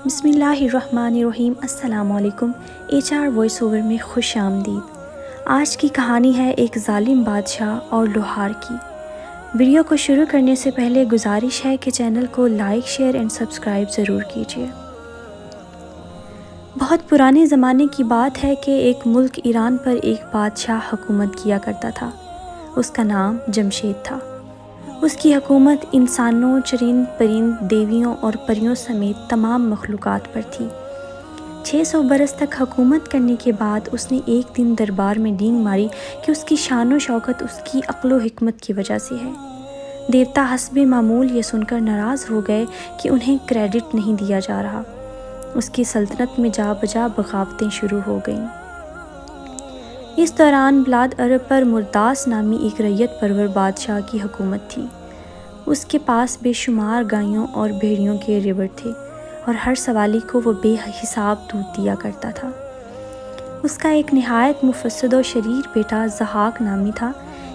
بسم اللہ الرحمن الرحیم۔ السلام علیکم۔ HR وائس اوور میں خوش آمدید۔ آج کی کہانی ہے ایک ظالم بادشاہ اور لوہار کی۔ ویڈیو کو شروع کرنے سے پہلے گزارش ہے کہ چینل کو لائک، شیئر اینڈ سبسکرائب ضرور کیجیے۔ بہت پرانے زمانے کی بات ہے کہ ایک ملک ایران پر ایک بادشاہ حکومت کیا کرتا تھا۔ اس کا نام جمشید تھا۔ اس کی حکومت انسانوں، چرند پرند، دیویوں اور پریوں سمیت تمام مخلوقات پر تھی۔ 600 برس تک حکومت کرنے کے بعد اس نے ایک دن دربار میں ڈینگ ماری کہ اس کی شان و شوکت اس کی عقل و حکمت کی وجہ سے ہے۔ دیوتا حسب معمول یہ سن کر ناراض ہو گئے کہ انہیں کریڈٹ نہیں دیا جا رہا۔ اس کی سلطنت میں جا بجا بغاوتیں شروع ہو گئیں۔ اس دوران بلاد عرب پر مرداس نامی ایک ریت پرور بادشاہ کی حکومت تھی۔ اس کے پاس بے شمار گایوں اور بھیڑیوں کے ریوڑ تھے اور ہر سوالی کو وہ بے حساب دودھ دیا کرتا تھا۔ اس کا ایک نہایت مفسد و شریر بیٹا ضحاک نامی تھا۔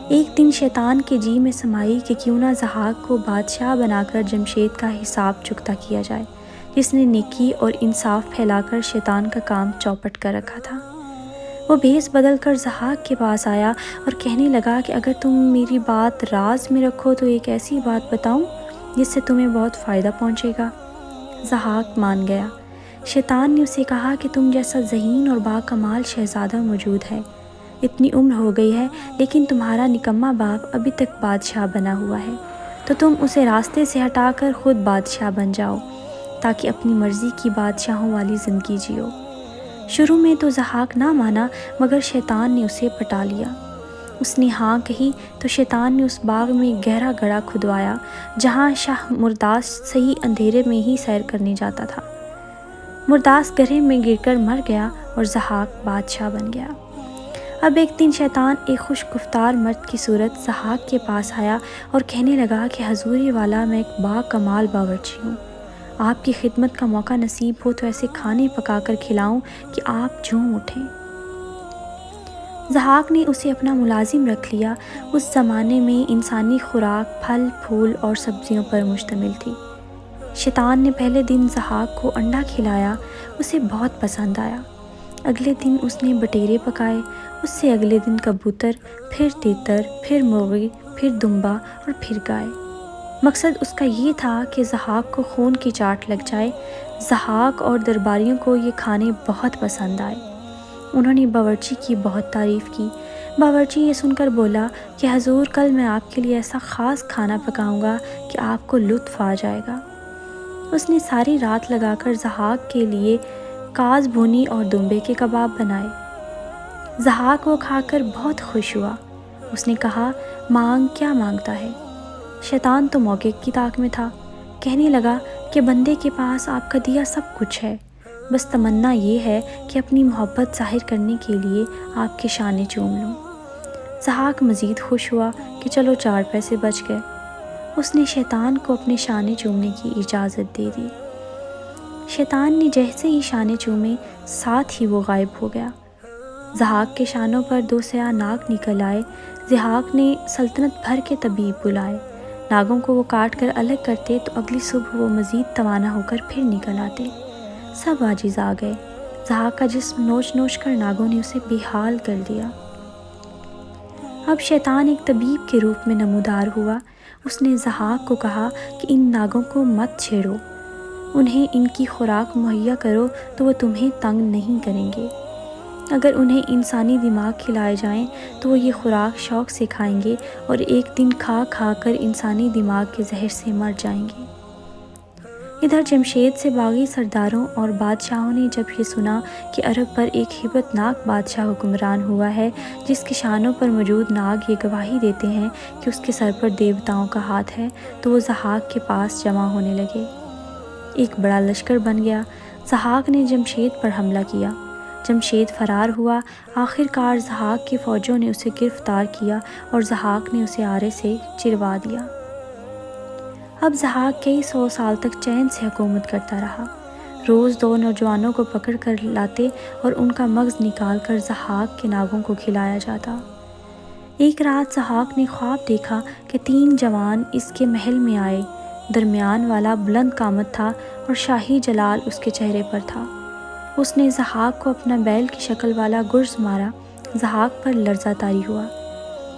ایک دن شیطان کے جی میں سمائی کہ کیوں نہ ضحاک کو بادشاہ بنا کر جمشید کا حساب چکتا کیا جائے، جس نے نیکی اور انصاف پھیلا کر شیطان کا کام چوپٹ کر رکھا تھا۔ وہ بھیس بدل کر ضحاک کے پاس آیا اور کہنے لگا کہ اگر تم میری بات راز میں رکھو تو ایک ایسی بات بتاؤں جس سے تمہیں بہت فائدہ پہنچے گا۔ ضحاک مان گیا۔ شیطان نے اسے کہا کہ تم جیسا ذہین اور باکمال شہزادہ موجود ہے۔ اتنی عمر ہو گئی ہے لیکن تمہارا نکما باپ ابھی تک بادشاہ بنا ہوا ہے، تو تم اسے راستے سے ہٹا کر خود بادشاہ بن جاؤ تاکہ اپنی مرضی کی بادشاہوں والی زندگی جیو۔ شروع میں تو ضحاک نہ مانا مگر شیطان نے اسے پٹا لیا۔ اس نے ہاں کہی تو شیطان نے اس باغ میں گہرا گڑھا کھدوایا جہاں شاہ مرداس صحیح اندھیرے میں ہی سیر کرنے جاتا تھا۔ مرداس گڑھے میں گر کر مر گیا اور ضحاک بادشاہ بن گیا۔ اب ایک دن شیطان ایک خوش گفتار مرد کی صورت ضحاک کے پاس آیا اور کہنے لگا کہ حضور والا میں ایک باکمال باورچی ہوں۔ آپ کی خدمت کا موقع نصیب ہو تو ایسے کھانے پکا کر کھلاؤں کہ آپ جھوم اٹھیں۔ ضحاک نے اسے اپنا ملازم رکھ لیا۔ اس زمانے میں انسانی خوراک پھل پھول اور سبزیوں پر مشتمل تھی۔ شیطان نے پہلے دن ضحاک کو انڈا کھلایا، اسے بہت پسند آیا۔ اگلے دن اس نے بٹیرے پکائے، اس سے اگلے دن کبوتر، پھر تیتر، پھر مرغی، پھر دمبا اور پھر گائے۔ مقصد اس کا یہ تھا کہ ضحاک کو خون کی چاٹ لگ جائے۔ ضحاک اور درباریوں کو یہ کھانے بہت پسند آئے۔ انہوں نے باورچی کی بہت تعریف کی۔ باورچی یہ سن کر بولا کہ حضور کل میں آپ کے لیے ایسا خاص کھانا پکاؤں گا کہ آپ کو لطف آ جائے گا۔ اس نے ساری رات لگا کر ضحاک کے لیے کاز بھونی اور دمبے کے کباب بنائے۔ ضحاک وہ کھا کر بہت خوش ہوا۔ اس نے کہا مانگ کیا مانگتا ہے؟ شیطان تو موقع کی طاق میں تھا، کہنے لگا کہ بندے کے پاس آپ کا دیا سب کچھ ہے، بس تمنا یہ ہے کہ اپنی محبت ظاہر کرنے کے لیے آپ کے شانے چوم لوں۔ ضحاک مزید خوش ہوا کہ چلو 4 پیسے بچ گئے۔ اس نے شیطان کو اپنے شانے چومنے کی اجازت دے دی۔ شیطان نے جیسے ہی شانے چومے ساتھ ہی وہ غائب ہو گیا۔ ضحاک کے شانوں پر 2 سیاہ ناگ نکل آئے۔ ضحاک نے سلطنت بھر کے طبیب بلائے۔ ناگوں کو وہ کاٹ کر الگ کرتے تو اگلی صبح وہ مزید توانا ہو کر پھر نکل آتے۔ سب عاجز آ گئے۔ ضحاک کا جسم نوچ نوچ کر ناگوں نے اسے بے حال کر دیا۔ اب شیطان ایک طبیب کے روپ میں نمودار ہوا۔ اس نے ضحاک کو کہا کہ ان ناگوں کو مت چھیڑو، انہیں ان کی خوراک مہیا کرو تو وہ تمہیں تنگ نہیں کریں گے۔ اگر انہیں انسانی دماغ کھلائے جائیں تو وہ یہ خوراک شوق سے کھائیں گے اور ایک دن کھا کھا کر انسانی دماغ کے زہر سے مر جائیں گے۔ ادھر جمشید سے باغی سرداروں اور بادشاہوں نے جب یہ سنا کہ عرب پر ایک ہیبت ناک بادشاہ حکمران ہوا ہے جس کے شانوں پر موجود ناگ یہ گواہی دیتے ہیں کہ اس کے سر پر دیوتاؤں کا ہاتھ ہے، تو وہ ضحاک کے پاس جمع ہونے لگے۔ ایک بڑا لشکر بن گیا۔ ضحاک نے جمشید پر حملہ کیا۔ جمشید فرار ہوا۔ آخر کار ضحاک کی فوجوں نے اسے گرفتار کیا اور ضحاک نے اسے آرے سے چروا دیا۔ اب ضحاک کئی 100 سال تک چین سے حکومت کرتا رہا۔ روز 2 نوجوانوں کو پکڑ کر لاتے اور ان کا مغز نکال کر ضحاک کے ناگوں کو کھلایا جاتا۔ ایک رات ضحاک نے خواب دیکھا کہ 3 جوان اس کے محل میں آئے۔ درمیان والا بلند قامت تھا اور شاہی جلال اس کے چہرے پر تھا۔ اس نے ضحاک کو اپنا بیل کی شکل والا گرز مارا۔ ضحاک پر لرزہ طاری ہوا۔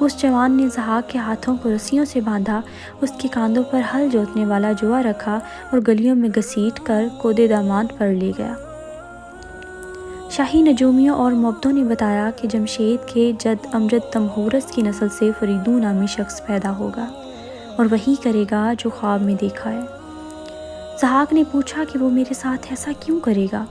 اس جوان نے ضحاک کے ہاتھوں کو رسیوں سے باندھا، اس کے کاندھوں پر ہل جوتنے والا جوا رکھا اور گلیوں میں گھسیٹ کر کودے داماد پر لے گیا۔ شاہی نجومیوں اور معبدوں نے بتایا کہ جمشید کے جد امجد تمہورس کی نسل سے فریدون نامی شخص پیدا ہوگا اور وہی کرے گا جو خواب میں دیکھا ہے۔ ضحاک نے پوچھا کہ وہ میرے ساتھ ایسا کیوں کرے گا؟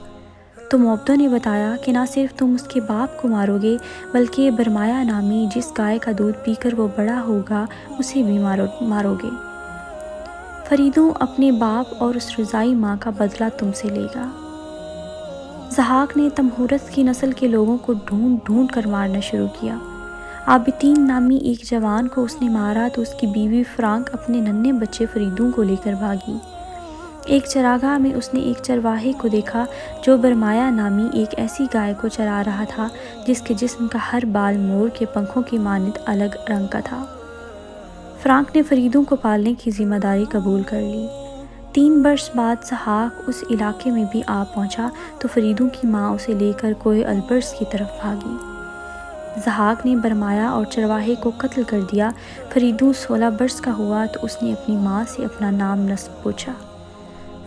تو معبدوں نے بتایا کہ نہ صرف تم اس کے باپ کو مارو گے بلکہ برمایا نامی جس گائے کا دودھ پی کر وہ بڑا ہوگا اسے بھی مارو گے۔ فریدوں اپنے باپ اور اس رضائی ماں کا بدلہ تم سے لے گا۔ ضحاک نے تمہورس کی نسل کے لوگوں کو ڈھونڈ ڈھونڈ کر مارنا شروع کیا۔ آبتین نامی ایک جوان کو اس نے مارا تو اس کی بیوی فرانک اپنے ننھے بچے فریدوں کو لے کر بھاگی۔ ایک چراگاہ میں اس نے ایک چرواہے کو دیکھا جو برمایا نامی ایک ایسی گائے کو چرا رہا تھا جس کے جسم کا ہر بال مور کے پنکھوں کی مانند الگ رنگ کا تھا۔ فرانک نے فریدوں کو پالنے کی ذمہ داری قبول کر لی۔ 3 برس بعد ضحاک اس علاقے میں بھی آ پہنچا تو فریدوں کی ماں اسے لے کر کوہ البرز کی طرف بھاگی۔ ضحاک نے برمایا اور چرواہے کو قتل کر دیا۔ فریدوں 16 برس کا ہوا تو اس نے اپنی ماں سے اپنا نام نسب پوچھا۔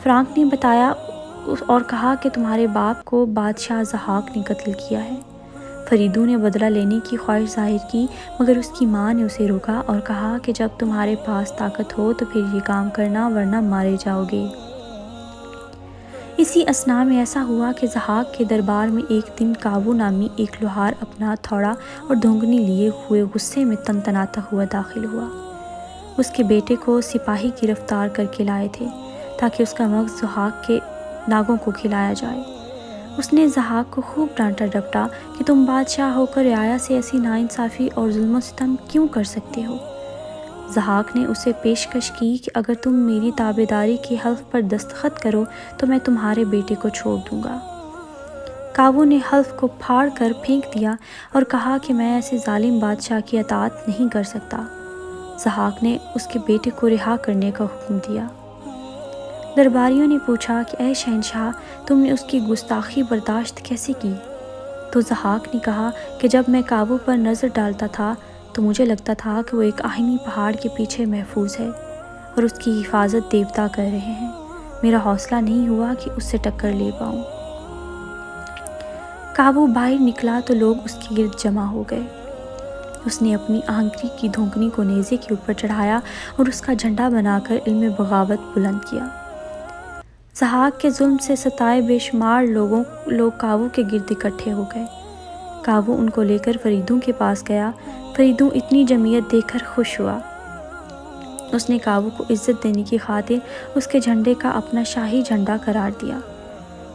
فرانک نے بتایا اور کہا کہ تمہارے باپ کو بادشاہ ضحاک نے قتل کیا ہے۔ فریدوں نے بدلہ لینے کی خواہش ظاہر کی مگر اس کی ماں نے اسے روکا اور کہا کہ جب تمہارے پاس طاقت ہو تو پھر یہ کام کرنا ورنہ مارے جاؤ گے۔ اسی اثناء میں ایسا ہوا کہ ضحاک کے دربار میں ایک دن کاوو نامی ایک لوہار اپنا تھوڑا اور دھونگنی لیے ہوئے غصے میں تنتناتا ہوا داخل ہوا۔ اس کے بیٹے کو سپاہی گرفتار کر کے لائے تھے تاکہ اس کا مغز ضحاک کے ناگوں کو کھلایا جائے۔ اس نے ضحاک کو خوب ڈانٹا ڈپٹا کہ تم بادشاہ ہو کر رعایا سے ایسی ناانصافی اور ظلم و ستم کیوں کر سکتے ہو؟ ضحاک نے اسے پیشکش کی کہ اگر تم میری تابعداری کے حلف پر دستخط کرو تو میں تمہارے بیٹے کو چھوڑ دوں گا۔ کاوو نے حلف کو پھاڑ کر پھینک دیا اور کہا کہ میں ایسے ظالم بادشاہ کی اطاعت نہیں کر سکتا۔ ضحاک نے اس کے بیٹے کو رہا کرنے کا حکم دیا۔ درباریوں نے پوچھا کہ اے شہنشاہ تم نے اس کی گستاخی برداشت کیسے کی؟ تو ضحاک نے کہا کہ جب میں کاوو پر نظر ڈالتا تھا تو مجھے لگتا تھا کہ وہ ایک آہنی پہاڑ کے پیچھے محفوظ ہے اور اس کی حفاظت دیوتا کر رہے ہیں۔ میرا حوصلہ نہیں ہوا کہ اس سے ٹکر لے پاؤں۔ کاوو باہر نکلا تو لوگ اس کے گرد جمع ہو گئے۔ اس نے اپنی آہنگری کی دھونکنی کو نیزے کے اوپر چڑھایا اور اس کا جھنڈا بنا کر علم بغاوت بلند کیا۔ ضحاک کے ظلم سے ستائے بے شمار لوگ کاوو کے گرد اکٹھے ہو گئے۔ کاوو ان کو لے کر فریدوں کے پاس گیا۔ فریدوں اتنی جمعیت دیکھ کر خوش ہوا۔ اس نے کاوو کو عزت دینے کی خاطر اس کے جھنڈے کا اپنا شاہی جھنڈا قرار دیا۔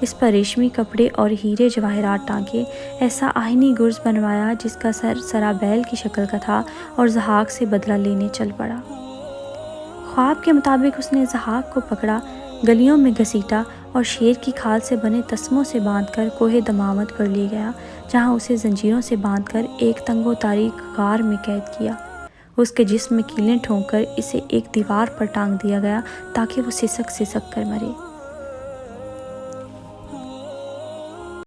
اس پر ریشمی کپڑے اور ہیرے جواہرات ٹانکے ایسا آہنی گرز بنوایا جس کا سر سرابیل کی شکل کا تھا اور ضحاک سے بدلہ لینے چل پڑا۔ خواب کے مطابق اس نے ضحاک کو پکڑا، گلیوں میں گھسیٹا اور شیر کی کھال سے بنے تسموں سے باندھ کر کوہ دمامد پر لے گیا جہاں اسے زنجیروں سے باندھ کر ایک تنگ و تاریک غار میں قید کیا۔ اس کے جسم میں کیلیں ٹھونک کر اسے ایک دیوار پر ٹانگ دیا گیا تاکہ وہ سسک سسک کر مرے۔